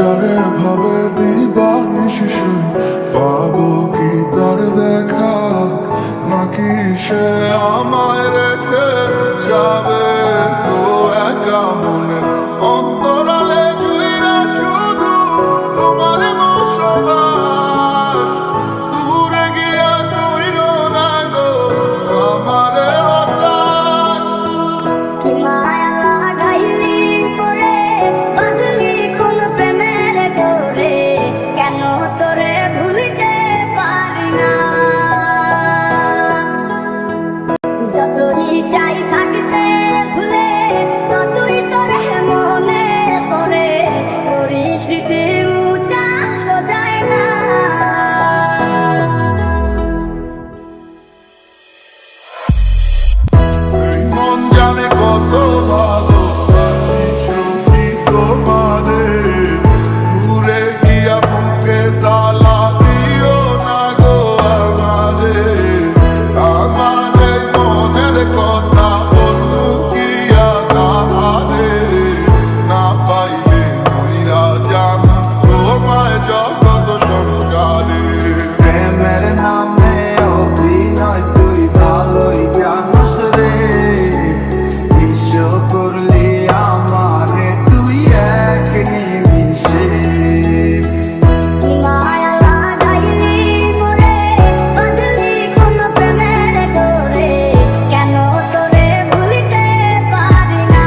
যারে ভাবে দিবানিশি পাবো কি তার দেখা, নাকি সে আমায় রেখে যাবে তো একা মনের অন্তরালে জুইরা শুধু তোমার বসবাস। দূরে গিয়া কইরো না গো আমারে হতাশ। কি মায়া লাগাইলি মোরে, বাঁধলি কোন প্রেমের ডোরে, কেন তোরে ভুলিতে পারি না। যতই চাই থাকতে ভুলে, ততই তোরে মনে পড়ে, তোরই স্মৃতি মুছা তো যায় না। মন জানে কত ভালোবাসি সত্যি তোমারে, ঘুরে গিয়া বুকে জ্বালা দিও না গো আমারে। আমারে মনের কথা বলবো কিয়া তাহারে, না পাইলে মইরা যাম তোমায় জগৎ সংসারে। প্রেমের নামে অভিনয় তুই ভালোই জানিস রে, বিশ্ব করলি আমারে তুই এক নিমিষে। কি মায়া লাগাইলি মোরে, বাঁধলি কোন প্রেমের ডোরে, কেন তোরে ভুলিতে পারি না।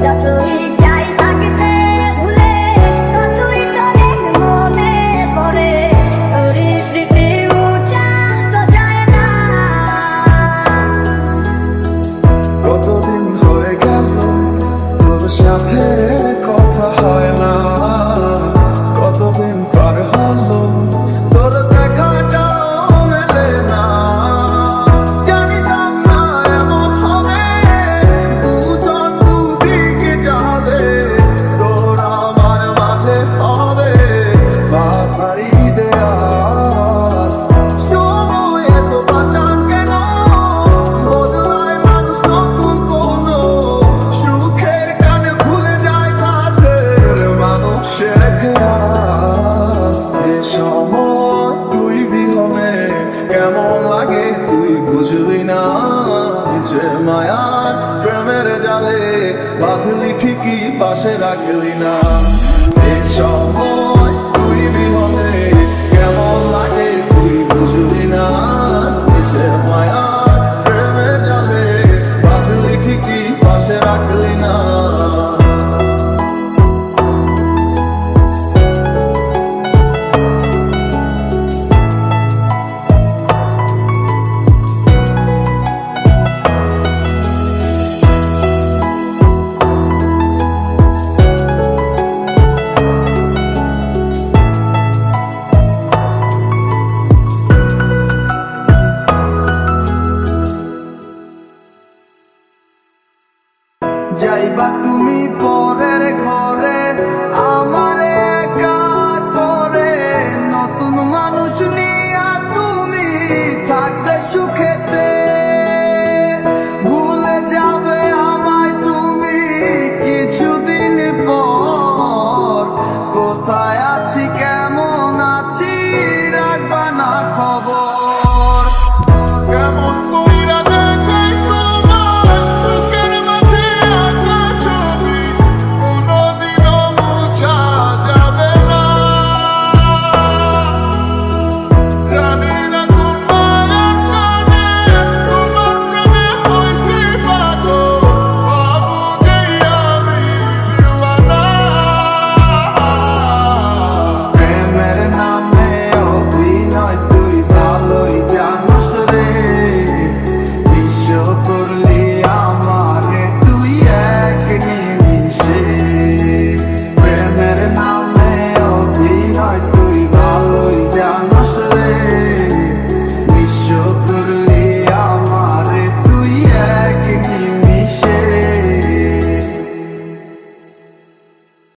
যতই চাই থাকতে ভুলে, ততই তোরে মনে পড়ে, তোরই স্মৃতি মুছা তো যায় না। কতদিন হয়ে গেল তোর সাথে কথা হয় না, কতদিন পার হলো তোর দেখাটাও মেলে না। জানিতাম না এমন হবে, দুজন দুদিকে যাবে, তোর আমার মাঝে হবে বাধারি দেয়াল। সময় এত পাষাণ কেন, বদলায় মানুষ নতুন কোন সুখের কানে ভুলে যায় কাছের মানুষের খেয়াল। এ সময় তুই বিহনে কেমন লাগে তুই বুঝবি না, নিজের মায়ার প্রেমের জালে বাঁধলি ঠিকই পাশে রাখলি না। এ সময়